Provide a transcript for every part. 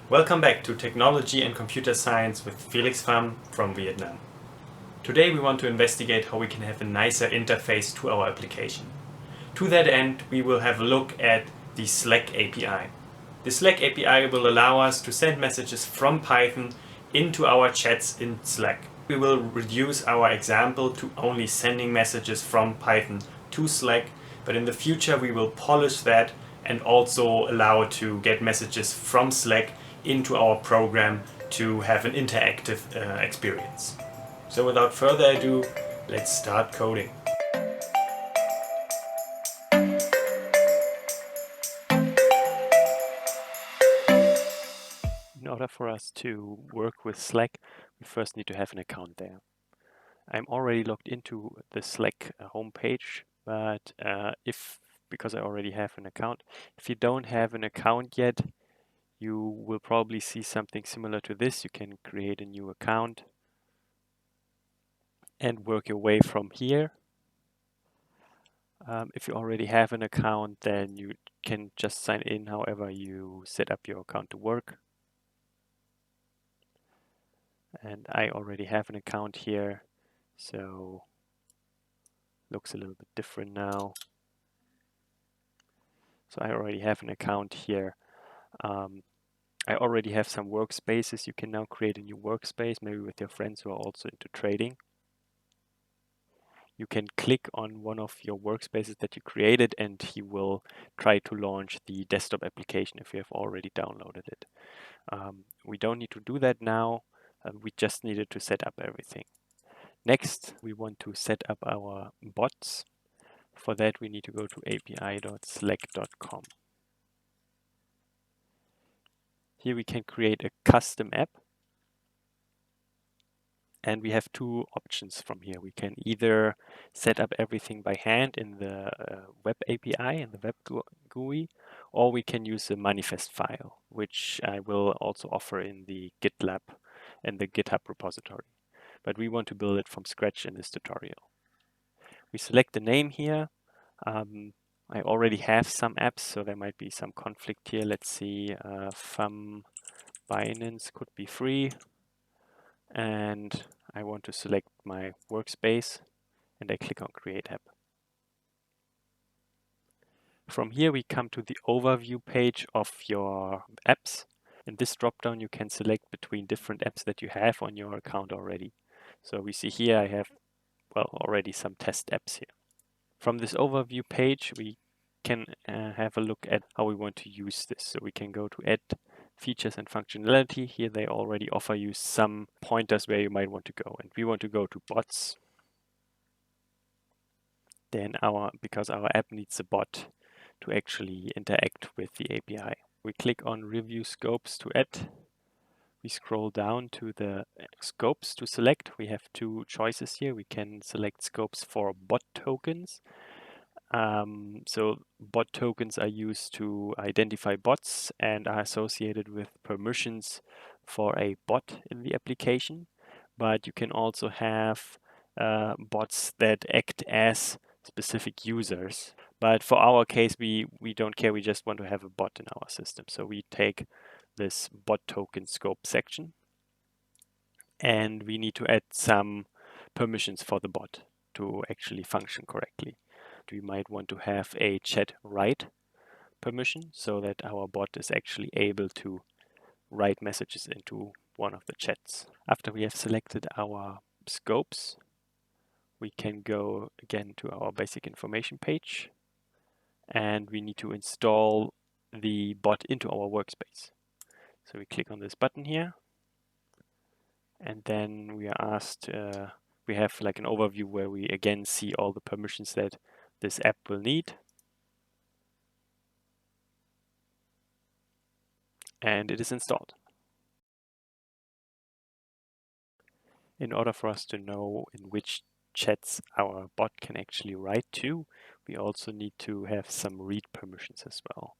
Welcome back to Technology and Computer Science with Felix Pham from Vietnam. Today we want to investigate how we can have a nicer interface to our application. To that end, we will have a look at the Slack API. The Slack API will allow us to send messages from Python into our chats in Slack. We will reduce our example to only sending messages from Python to Slack, but in the future we will polish that and also allow to get messages from Slack into our program to have an interactive experience. So without further ado, let's start coding. In order for us to work with Slack, we first need to have an account there. I'm already logged into the Slack homepage, but because I already have an account, if you don't have an account yet, you will probably see something similar to this. You can create a new account and work your way from here. If you already have an account, then you can just sign in however you set up your account to work. And I already have an account here, so looks a little bit different now. So I already have an account here. I already have some workspaces. You can now create a new workspace, maybe with your friends who are also into trading. You can click on one of your workspaces that you created and he will try to launch the desktop application if you have already downloaded it. We don't need to do that now. We just needed to set up everything. Next, we want to set up our bots. For that, we need to go to api.slack.com. Here we can create a custom app. And we have two options from here. We can either set up everything by hand in the web API and the web GUI, or we can use a manifest file, which I will also offer in the GitLab and the GitHub repository. But we want to build it from scratch in this tutorial. We select the name here. I already have some apps, so there might be some conflict here. Let's see, Binance could be free. And I want to select my workspace and I click on Create App. From here we come to the overview page of your apps. In this dropdown you can select between different apps that you have on your account already. So we see here I have already some test apps here. From this overview page we can have a look at how we want to use this. So we can go to Add Features and Functionality. Here they already offer you some pointers where you might want to go. And we want to go to Bots. Then because our app needs a bot to actually interact with the API. We click on Review Scopes to add. We scroll down to the scopes to select. We have two choices here. We can select scopes for bot tokens. So bot tokens are used to identify bots and are associated with permissions for a bot in the application. But you can also have bots that act as specific users. But for our case, we don't care. We just want to have a bot in our system. So we take this bot token scope section and we need to add some permissions for the bot to actually function correctly. We might want to have a chat write permission so that our bot is actually able to write messages into one of the chats. After we have selected our scopes, we can go again to our basic information page and we need to install the bot into our workspace. So we click on this button here and then we are asked, we have like an overview where we again see all the permissions that this app will need. And it is installed. In order for us to know in which chats our bot can actually write to, we also need to have some read permissions as well.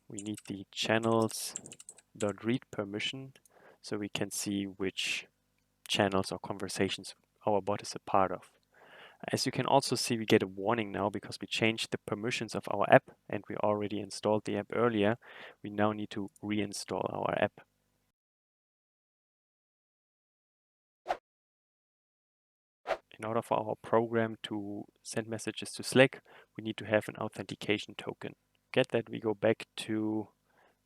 We need the channels.read permission so we can see which channels or conversations our bot is a part of. As you can also see, we get a warning now because we changed the permissions of our app and we already installed the app earlier. We now need to reinstall our app. In order for our program to send messages to Slack, we need to have an authentication token. To get that, we go back to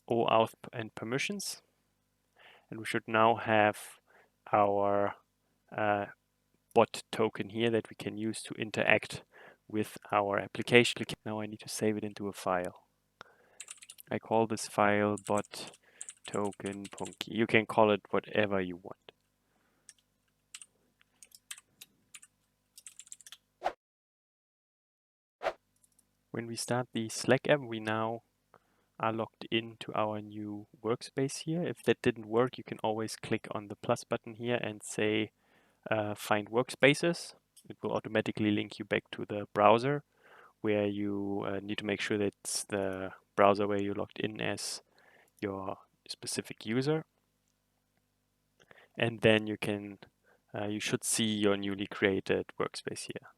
OAuth and permissions, and we should now have our bot token here that we can use to interact with our application. Now I need to save it into a file. I call this file bot token.punky. You can call it whatever you want. When we start the Slack app, we now are logged into our new workspace here. If that didn't work, you can always click on the plus button here and say find workspaces. It will automatically link you back to the browser where you need to make sure that it's the browser where you logged in as your specific user. And then you should see your newly created workspace here.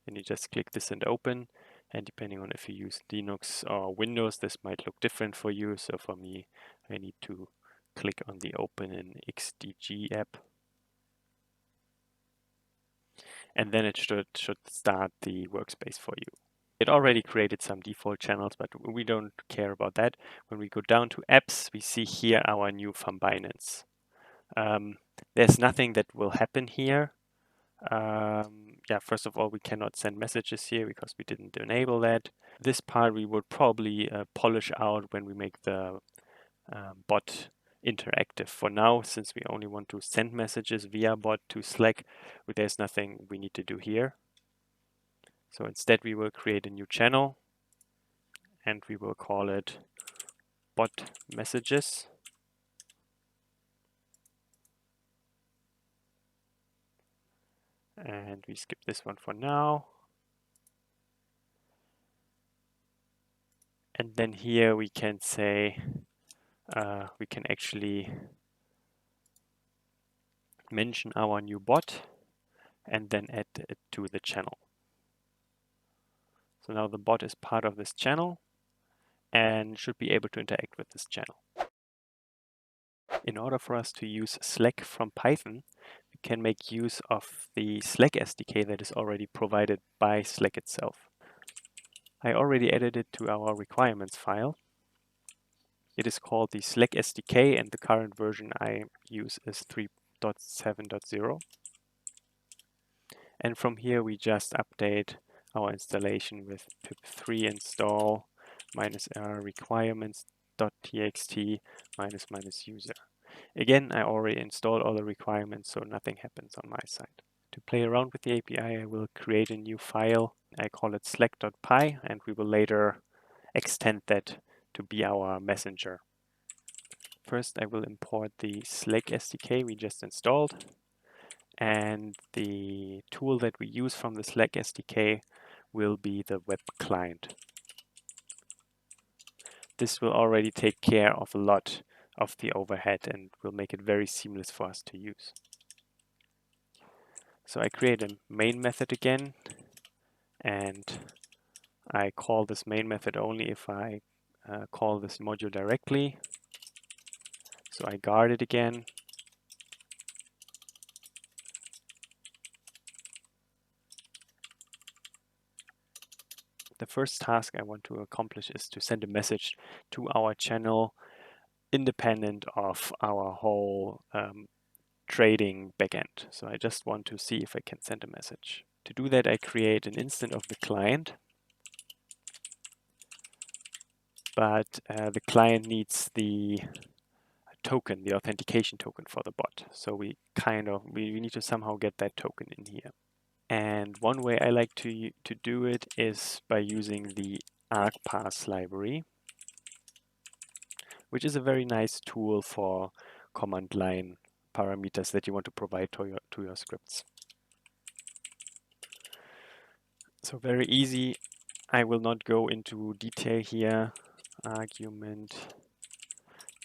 And you just click this and open. And depending on if you use Linux or Windows, this might look different for you. So for me, I need to click on the Open in XDG app. And then it should start the workspace for you. It already created some default channels, but we don't care about that. When we go down to apps, we see here our new from Binance. There's nothing that will happen here. First of all, we cannot send messages here because we didn't enable that. This part we would probably polish out when we make the bot interactive. For now, since we only want to send messages via bot to Slack, there's nothing we need to do here. So instead we will create a new channel and we will call it bot messages. And we skip this one for now. And then here we can say, we can actually mention our new bot and then add it to the channel. So now the bot is part of this channel and should be able to interact with this channel. In order for us to use Slack from Python, we can make use of the Slack SDK that is already provided by Slack itself. I already added it to our requirements file. It is called the Slack SDK and the current version I use is 3.7.0. And from here we just update our installation with pip3 install -r requirements.txt --user. Again, I already installed all the requirements, so nothing happens on my side. To play around with the API, I will create a new file. I call it slack.py, and we will later extend that to be our messenger. First, I will import the Slack SDK we just installed. And the tool that we use from the Slack SDK will be the web client. This will already take care of a lot of the overhead and will make it very seamless for us to use. So I create a main method again, and I call this main method only if I call this module directly. So I guard it again. The first task I want to accomplish is to send a message to our channel independent of our whole trading backend. So I just want to see if I can send a message. To do that, I create an instance of the client, but the client needs the token, the authentication token for the bot. So we need to somehow get that token in here. And one way I like to do it is by using the argparse library, which is a very nice tool for command line parameters that you want to provide to your scripts. So very easy. I will not go into detail here. Argument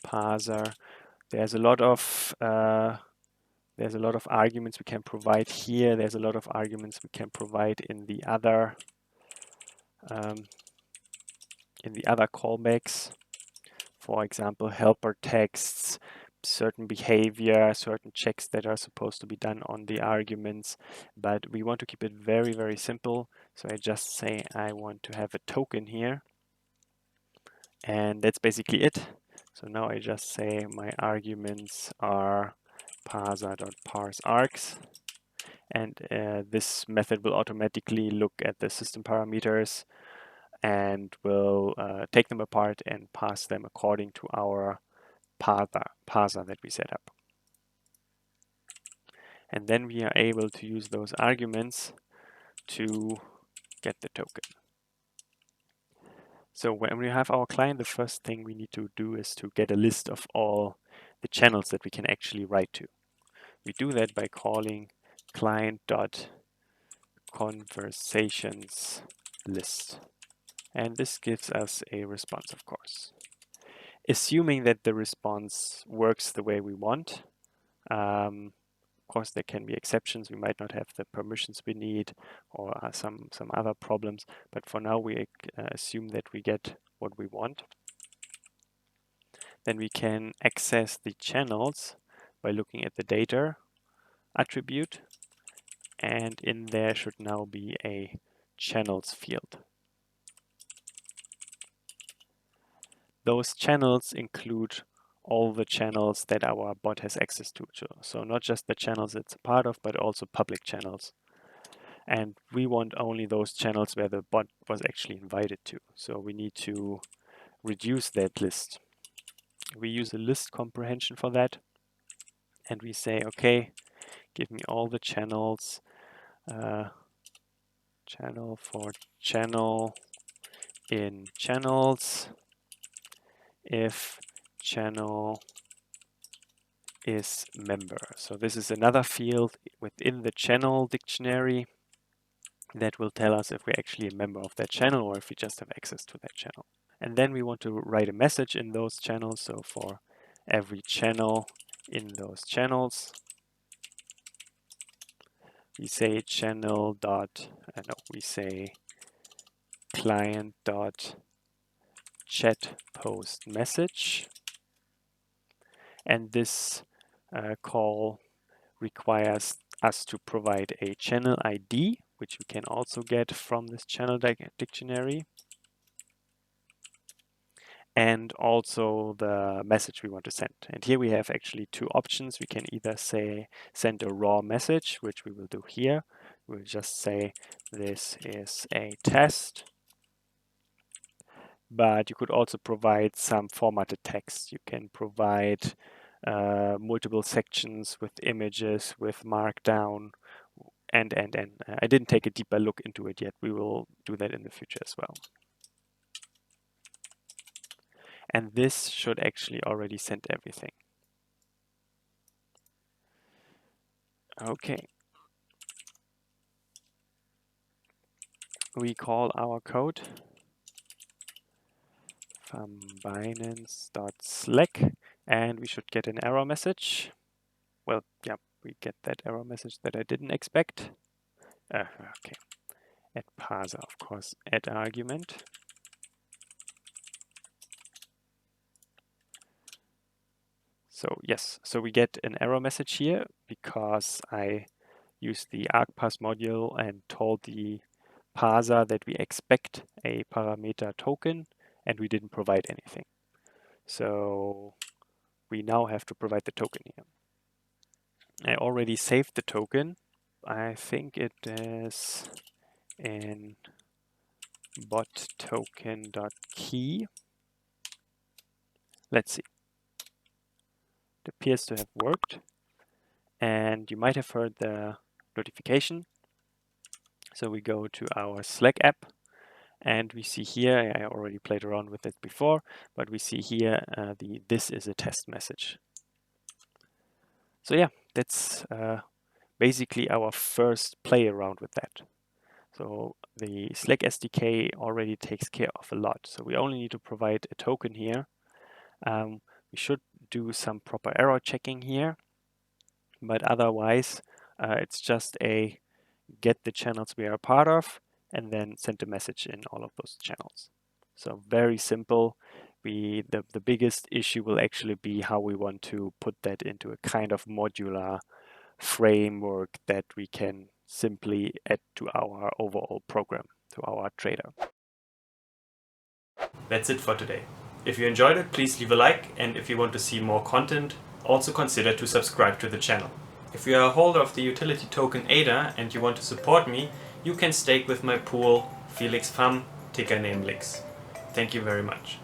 parser. There's a lot of There's a lot of arguments we can provide here. There's a lot of arguments we can provide in the other callbacks. For example, helper texts, certain behavior, certain checks that are supposed to be done on the arguments. But we want to keep it very, very simple. So I just say I want to have a token here. And that's basically it. So now I just say my arguments are parser.parseArgs. And this method will automatically look at the system parameters and will take them apart and pass them according to our parser that we set up. And then we are able to use those arguments to get the token. So when we have our client, the first thing we need to do is to get a list of all the channels that we can actually write to. We do that by calling client.conversations list. And this gives us a response, of course. Assuming that the response works the way we want, of course, there can be exceptions. We might not have the permissions we need or some other problems. But for now, we assume that we get what we want. Then we can access the channels by looking at the data attribute. And in there should now be a channels field. Those channels include all the channels that our bot has access to. So not just the channels it's a part of, but also public channels. And we want only those channels where the bot was actually invited to. So we need to reduce that list. We use a list comprehension for that. And we say, okay, give me all the channels, channel for channel in channels, if channel is member. So this is another field within the channel dictionary that will tell us if we're actually a member of that channel or if we just have access to that channel. And then we want to write a message in those channels. So for every channel in those channels, we say we say client dot chat post message. And this call requires us to provide a channel ID, which we can also get from this channel dictionary, and also the message we want to send. And here we have actually two options. We can either say send a raw message, which we will do here. We'll just say this is a test. But you could also provide some formatted text. You can provide multiple sections with images, with markdown, and. I didn't take a deeper look into it yet. We will do that in the future as well. And this should actually already send everything. Okay. We call our code from Binance.Slack, and we should get an error message. Well, yeah, we get that error message that I didn't expect. Okay. Add parser, of course, add argument. So yes, so we get an error message here because I used the argparse module and told the parser that we expect a parameter token and we didn't provide anything. So we now have to provide the token here. I already saved the token. I think it is in bot token.key. Let's see. It appears to have worked. And you might have heard the notification. So we go to our Slack app and we see here, I already played around with it before, but we see here this is a test message. So yeah, that's basically our first play around with that. So the Slack SDK already takes care of a lot. So we only need to provide a token here. We should do some proper error checking here. but otherwise it's just a get the channels we are a part of and then send a message in all of those channels. So very simple. The biggest issue will actually be how we want to put that into a kind of modular framework that we can simply add to our overall program, to our trader. That's it for today. If you enjoyed it, please leave a like, and if you want to see more content, also consider to subscribe to the channel. If you are a holder of the utility token ADA and you want to support me, you can stake with my pool Felix Pham, ticker name Lix. Thank you very much.